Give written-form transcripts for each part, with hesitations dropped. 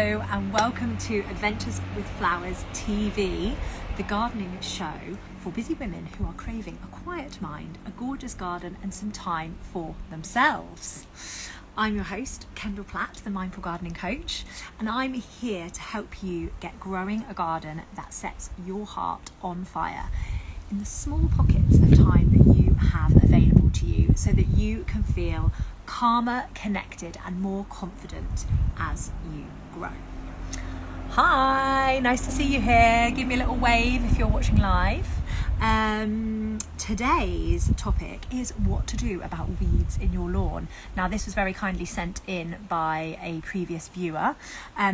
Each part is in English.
Hello and welcome to Adventures with Flowers TV, the gardening show for busy women who are craving a quiet mind, a gorgeous garden and some time for themselves. I'm your host, Kendall Platt, the Mindful Gardening Coach, and I'm here to help you get growing a garden that sets your heart on fire in the small pockets of time that you have available to you so that you can feel calmer, connected and more confident as you grow. Hi, nice to see you here. Give me a little wave if you're watching live. Today's topic is what to do about weeds in your lawn. Now this was very kindly sent in by a previous viewer.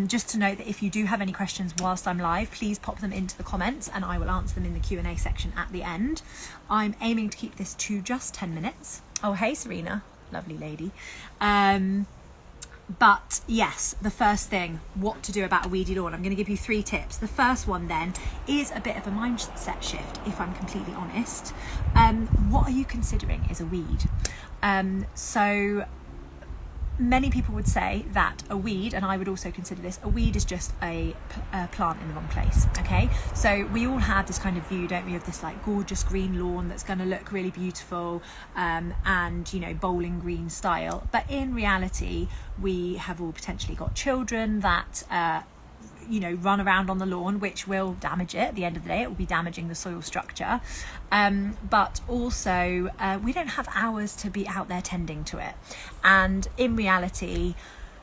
Just to note that if you do have any questions whilst I'm live, please pop them into the comments and I will answer them in the Q&A section at the end. I'm aiming to keep this to just 10 minutes. Oh, hey Serena, lovely lady. But yes, the first thing, what to do about a weedy lawn. I'm going to give you 3 tips. The first one then is a bit of a mindset shift, if I'm completely honest. What are you considering is a weed? So many people would say that a weed, and I would also consider this, a weed is just a plant in the wrong place, okay? So we all have this kind of view, don't we, of this like gorgeous green lawn that's going to look really beautiful and, you know, bowling green style. But in reality, we have all potentially got children that you know, run around on the lawn, which will damage it. At the end of the day, it will be damaging the soil structure. But also, we don't have hours to be out there tending to it. And in reality,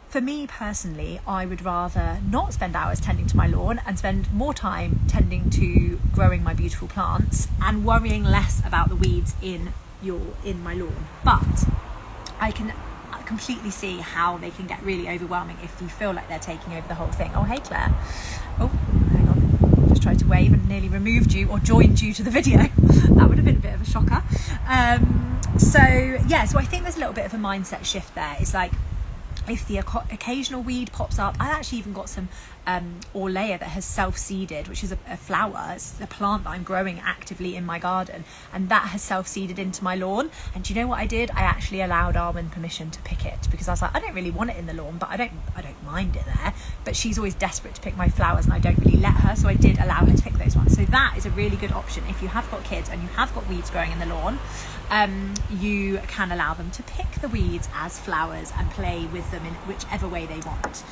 for me personally, I would rather not spend hours tending to my lawn and spend more time tending to growing my beautiful plants and worrying less about the weeds in my lawn. But I can completely see how they can get really overwhelming if you feel like they're taking over the whole thing. Oh, hey Claire. Oh, hang on. Just tried to wave and nearly removed you or joined you to the video. That would have been a bit of a shocker. So I think there's a little bit of a mindset shift there. It's like, if the occasional weed pops up, I've actually even got some Orlea that has self-seeded, which is a flower. It's a plant that I'm growing actively in my garden, and that has self-seeded into my lawn. And do you know what I did? I actually allowed Arwen permission to pick it, because I was like, I don't really want it in the lawn, but I don't mind it there. But she's always desperate to pick my flowers and I don't really let her, so I did allow her to pick those ones. So that is a really good option if you have got kids and you have got weeds growing in the lawn. You can allow them to pick the weeds as flowers and play with them in whichever way they want.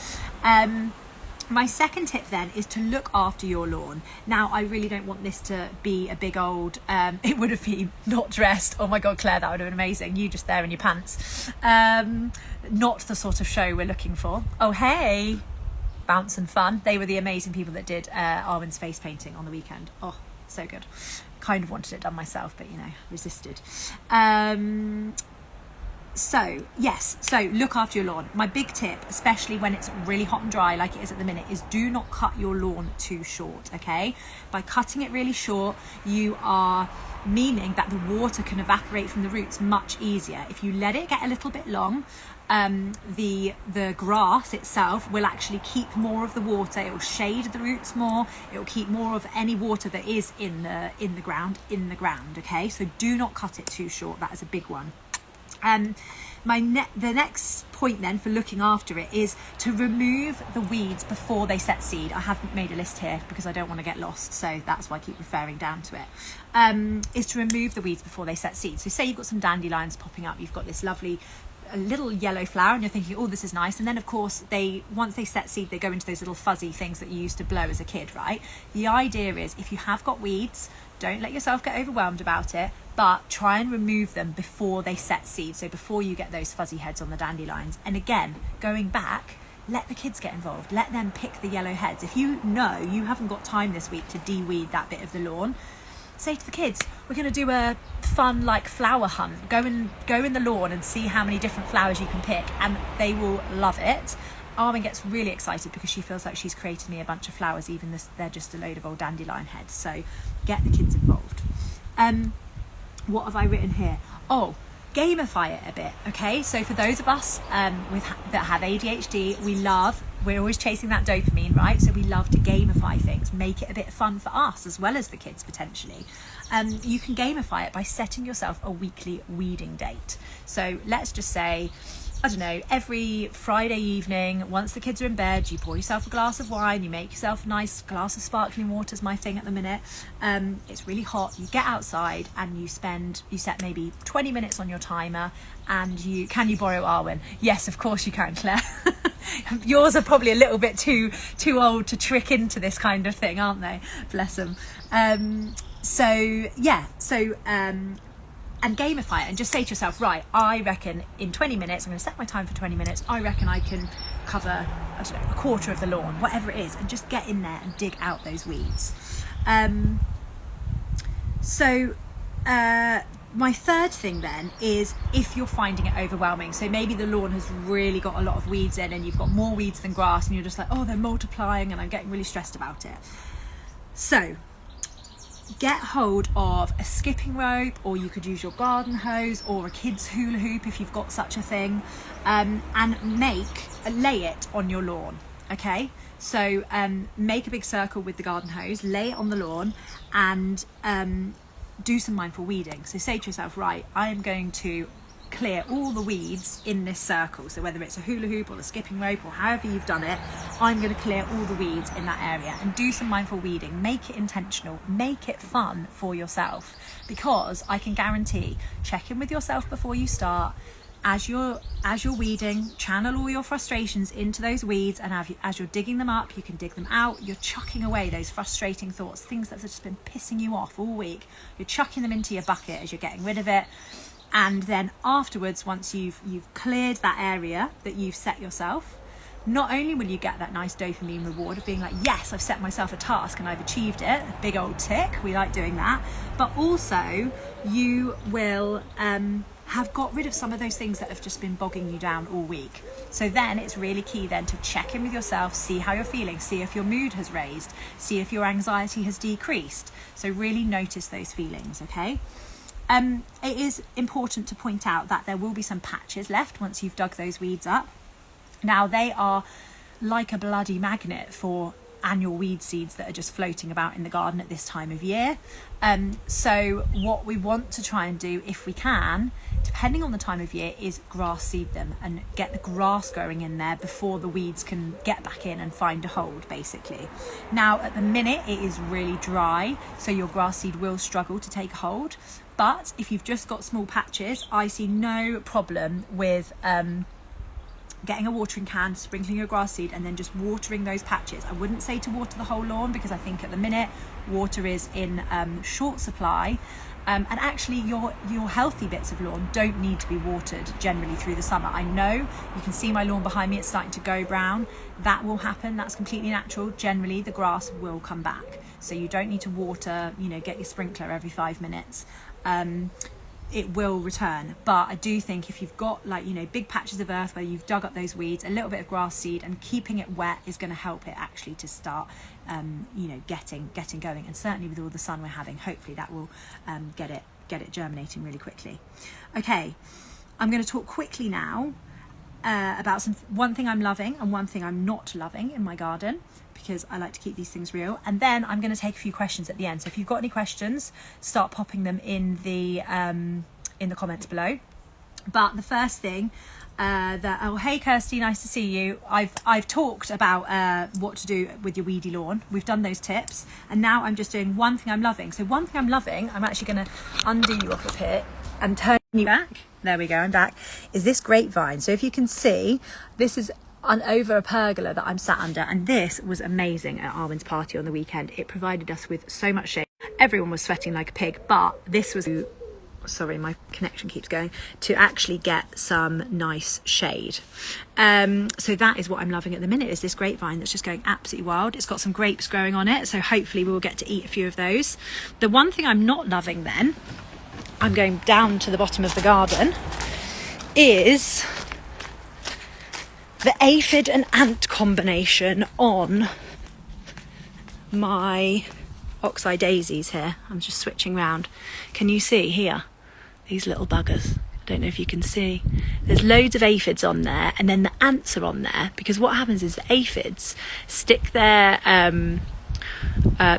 My second tip then is to look after your lawn. Now, I really don't want this to be a big old, it would have been not dressed. Oh my God, Claire, that would have been amazing. You just there in your pants. Not the sort of show we're looking for. Oh, hey, Bounce and Fun. They were the amazing people that did Arwen's face painting on the weekend. Oh, so good. Kind of wanted it done myself, but you know, resisted. So look after your lawn. My big tip, especially when it's really hot and dry like it is at the minute, is do not cut your lawn too short, okay? By cutting it really short, you are meaning that the water can evaporate from the roots much easier. If you let it get a little bit long, the grass itself will actually keep more of the water. It will shade the roots more. It will keep more of any water that is in the ground, okay? So do not cut it too short. That is a big one. The next point then for looking after it is to remove the weeds before they set seed. I haven't made a list here because I don't want to get lost, so that's why I keep referring down to it. Is to remove the weeds before they set seed. So say you've got some dandelions popping up, you've got this lovely a little yellow flower and you're thinking, oh, this is nice, and then of course once they set seed, they go into those little fuzzy things that you used to blow as a kid, right? The idea is, if you have got weeds, don't let yourself get overwhelmed about it, but try and remove them before they set seed, so before you get those fuzzy heads on the dandelions. And again, going back, let the kids get involved, let them pick the yellow heads. If you know you haven't got time this week to de-weed that bit of the lawn, say to the kids, we're going to do a fun like flower hunt. Go in the lawn and see how many different flowers you can pick, and they will love it. Arwen gets really excited because she feels like she's created me a bunch of flowers, even though they're just a load of old dandelion heads. So get the kids involved. What have I written here? Oh, gamify it a bit, okay? So for those of us that have ADHD, we're always chasing that dopamine, right? So we love to gamify things, make it a bit fun for us as well as the kids potentially. You can gamify it by setting yourself a weekly weeding date. So let's just say I don't know, every Friday evening, once the kids are in bed, you pour yourself a glass of wine, you make yourself a nice glass of sparkling water, is my thing at the minute. It's really hot, you get outside and you set maybe 20 minutes on your timer, and can you borrow Arwen? Yes, of course you can, Claire. Yours are probably a little bit too old to trick into this kind of thing, aren't they? Bless them. And gamify it and just say to yourself, right, I reckon in 20 minutes, I'm going to set my time for 20 minutes, I reckon I can cover, I don't know, a quarter of the lawn, whatever it is, and just get in there and dig out those weeds. My third thing then is if you're finding it overwhelming, so maybe the lawn has really got a lot of weeds in and you've got more weeds than grass and you're just like, oh, they're multiplying and I'm getting really stressed about it. So get hold of a skipping rope, or you could use your garden hose or a kid's hula hoop if you've got such a thing, and lay it on your lawn. Okay, so make a big circle with the garden hose, lay it on the lawn, and do some mindful weeding. So say to yourself, right, I am going to clear all the weeds in this circle. So whether it's a hula hoop or the skipping rope or however you've done it, I'm going to clear all the weeds in that area and do some mindful weeding. Make it intentional, make it fun for yourself, because I can guarantee, check in with yourself before you start. As you're weeding, channel all your frustrations into those weeds, and as you're digging them up, you can dig them out. You're chucking away those frustrating thoughts, things that have just been pissing you off all week. You're chucking them into your bucket as you're getting rid of it. And then afterwards, once you've cleared that area that you've set yourself, not only will you get that nice dopamine reward of being like, yes, I've set myself a task and I've achieved it, a big old tick, we like doing that, but also you will have got rid of some of those things that have just been bogging you down all week. So then it's really key then to check in with yourself, see how you're feeling, see if your mood has raised, see if your anxiety has decreased. So really notice those feelings, okay? It is important to point out that there will be some patches left once you've dug those weeds up. Now they are like a bloody magnet for annual weed seeds that are just floating about in the garden at this time of year. So what we want to try and do, if we can, depending on the time of year, is grass seed them and get the grass growing in there before the weeds can get back in and find a hold, basically. Now at the minute it is really dry, so your grass seed will struggle to take hold. But if you've just got small patches, I see no problem with getting a watering can, sprinkling your grass seed, and then just watering those patches. I wouldn't say to water the whole lawn, because I think at the minute water is in short supply, and actually your healthy bits of lawn don't need to be watered generally through the summer. I know you can see my lawn behind me, it's starting to go brown. That will happen, that's completely natural. Generally the grass will come back, so you don't need to water, get your sprinkler every 5 minutes. It will return. But I do think if you've got big patches of earth where you've dug up those weeds, a little bit of grass seed and keeping it wet is going to help it actually to start getting going. And certainly with all the sun we're having, hopefully that will get it germinating really quickly. Okay, I'm going to talk quickly now about one thing I'm loving and one thing I'm not loving in my garden, because I like to keep these things real. And then I'm going to take a few questions at the end. So if you've got any questions, start popping them in the comments below. But the first thing hey Kirsty, nice to see you. I've talked about what to do with your weedy lawn. We've done those tips, and now I'm just doing one thing I'm loving. So one thing I'm loving, I'm actually going to undo you off of here and turn you back. There we go, I'm back. Is this grapevine? So if you can see, this is over a pergola that I'm sat under, and this was amazing at Arwen's party on the weekend. It provided us with so much shade. Everyone was sweating like a pig, but this was, sorry, my connection keeps going, to actually get some nice shade. So that is what I'm loving at the minute, is this grapevine that's just going absolutely wild. It's got some grapes growing on it, so hopefully we'll get to eat a few of those. The one thing I'm not loving then, I'm going down to the bottom of the garden, is the aphid and ant combination on my oxeye daisies here. I'm just switching round. Can you see here? These little buggers. I don't know if you can see. There's loads of aphids on there, and then the ants are on there, because what happens is the aphids stick their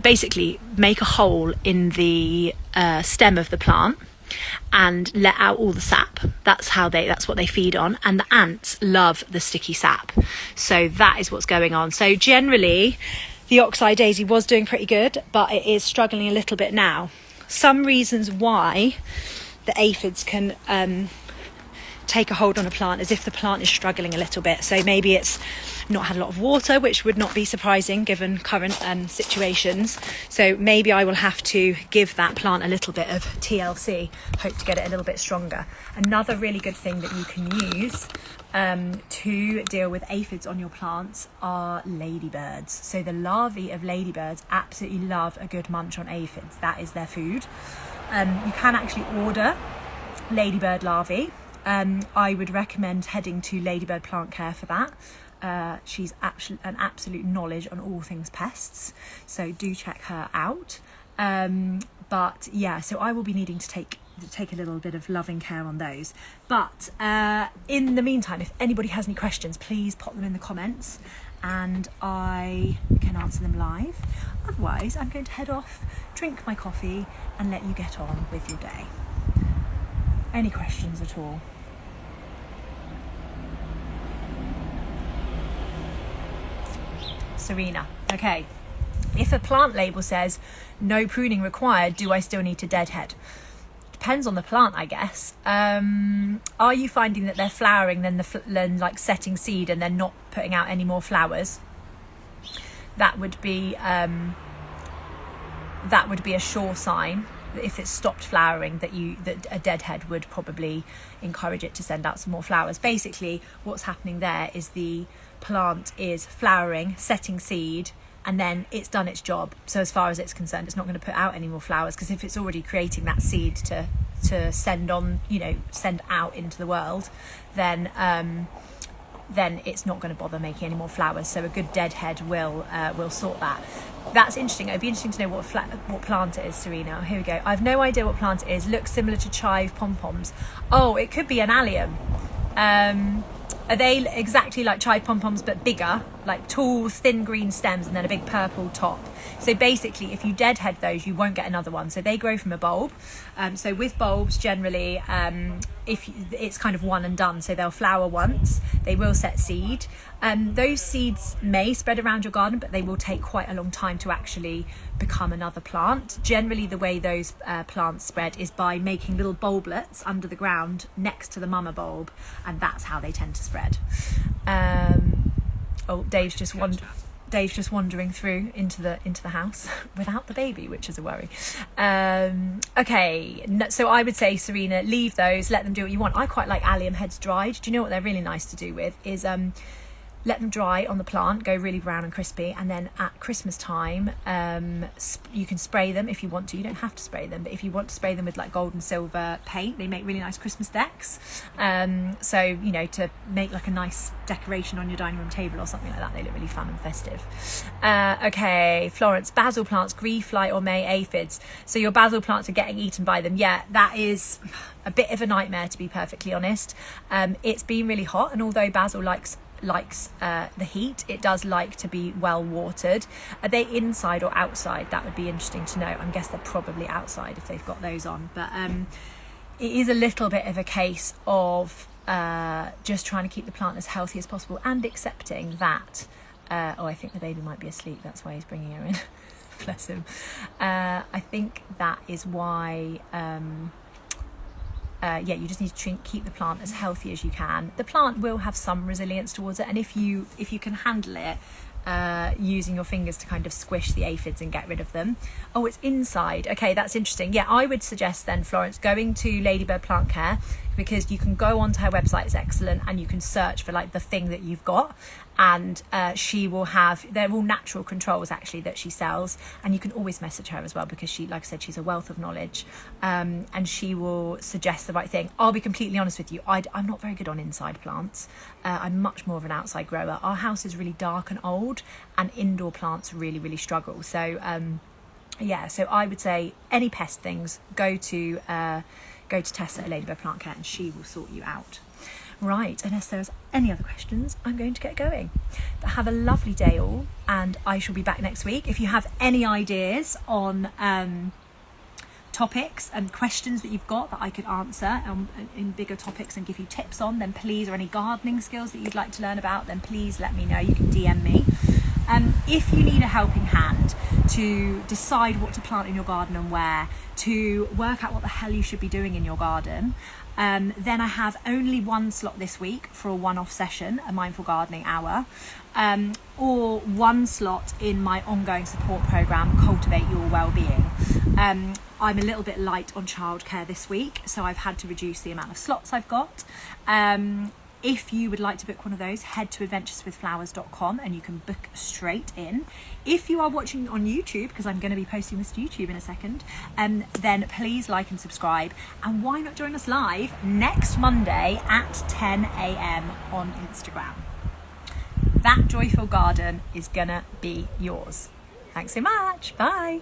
basically make a hole in the stem of the plant, and let out all the sap. That's what they feed on, and the ants love the sticky sap. So that is what's going on. So generally the oxeye daisy was doing pretty good, but it is struggling a little bit now. Some reasons why the aphids can take a hold on a plant as if the plant is struggling a little bit. So maybe it's not had a lot of water, which would not be surprising given current situations. So maybe I will have to give that plant a little bit of TLC, hope to get it a little bit stronger. Another really good thing that you can use to deal with aphids on your plants are ladybirds. So the larvae of ladybirds absolutely love a good munch on aphids. That is their food. You can actually order ladybird larvae. I would recommend heading to Ladybird Plant Care for that. She's an absolute knowledge on all things pests, so do check her out. But yeah, so I will be needing to take a little bit of loving care on those. But in the meantime, if anybody has any questions, please pop them in the comments and I can answer them live. Otherwise, I'm going to head off, drink my coffee and let you get on with your day. Any questions at all? Serena, okay. If a plant label says no pruning required, do I still need to deadhead? Depends on the plant, I guess. Are you finding that they're flowering, then like setting seed and then not putting out any more flowers? That would be a sure sign. If it's stopped flowering, that a deadhead would probably encourage it to send out some more flowers. Basically, what's happening there is the plant is flowering, setting seed, and then it's done its job. So as far as it's concerned, it's not going to put out any more flowers, because if it's already creating that seed to send on, send out into the world, then it's not going to bother making any more flowers. So a good deadhead will sort that. That's interesting. It'd be interesting to know what plant it is, Serena. Here we go. I've no idea what plant it is. Looks similar to chive pom-poms. Oh, it could be an allium. Are they exactly like chive pom-poms but bigger, like tall, thin green stems and then a big purple top? So basically, if you deadhead those, you won't get another one. So they grow from a bulb. So with bulbs, generally, it's kind of one and done. So they'll flower once, they will set seed. Those seeds may spread around your garden, but they will take quite a long time to actually become another plant. Generally, the way those plants spread is by making little bulblets under the ground next to the mama bulb, and that's how they tend to spread. Dave's just wandering through into the house without the baby, which is a worry. Okay, so I would say, Serena, leave those, let them do what you want. I quite like allium heads dried. Do you know what they're really nice to do with is let them dry on the plant, go really brown and crispy, and then at Christmas time you can spray them if you want to. You don't have to spray them, but if you want to spray them with like gold and silver paint, they make really nice Christmas decks. So to make like a nice decoration on your dining room table or something like that, they look really fun and festive. Okay, Florence, basil plants, greenfly or May aphids. So your basil plants are getting eaten by them. Yeah, that is a bit of a nightmare, to be perfectly honest. It's been really hot, and although basil likes the heat, it does like to be well watered. Are they inside or outside? That would be interesting to know. I guess they're probably outside if they've got those on, but it is a little bit of a case of just trying to keep the plant as healthy as possible and accepting that I think the baby might be asleep, that's why he's bringing her in. Bless him. I think that is why you just need to keep the plant as healthy as you can. The plant will have some resilience towards it, and if you can handle it, using your fingers to kind of squish the aphids and get rid of them. Oh, it's inside. Okay, that's interesting. Yeah, I would suggest then, Florence, going to Ladybird Plant Care, because you can go onto her website, it's excellent, and you can search for like the thing that you've got, and she will have, they're all natural controls actually that she sells, and you can always message her as well, because she, like I said, she's a wealth of knowledge, and she will suggest the right thing. I'll be completely honest with you, I'm not very good on inside plants. I'm much more of an outside grower. Our house is really dark and old, and indoor plants really, really struggle. So so I would say any pest things, go to Tessa at Ladybird Plant Care, and she will sort you out. Right, unless there's any other questions, I'm going to get going. But have a lovely day all, and I shall be back next week. If you have any ideas on topics and questions that you've got that I could answer in bigger topics and give you tips on, then please, or any gardening skills that you'd like to learn about, then please let me know. You can DM me. If you need a helping hand to decide what to plant in your garden and where, to work out what the hell you should be doing in your garden, then I have only one slot this week for a one-off session, a mindful gardening hour, or one slot in my ongoing support program, Cultivate Your Wellbeing. I'm a little bit light on childcare this week, so I've had to reduce the amount of slots I've got. If you would like to book one of those, head to adventureswithflowers.com and you can book straight in. If you are watching on YouTube, because I'm going to be posting this to YouTube in a second, then please like and subscribe. And why not join us live next Monday at 10 a.m. on Instagram. That joyful garden is going to be yours. Thanks so much. Bye.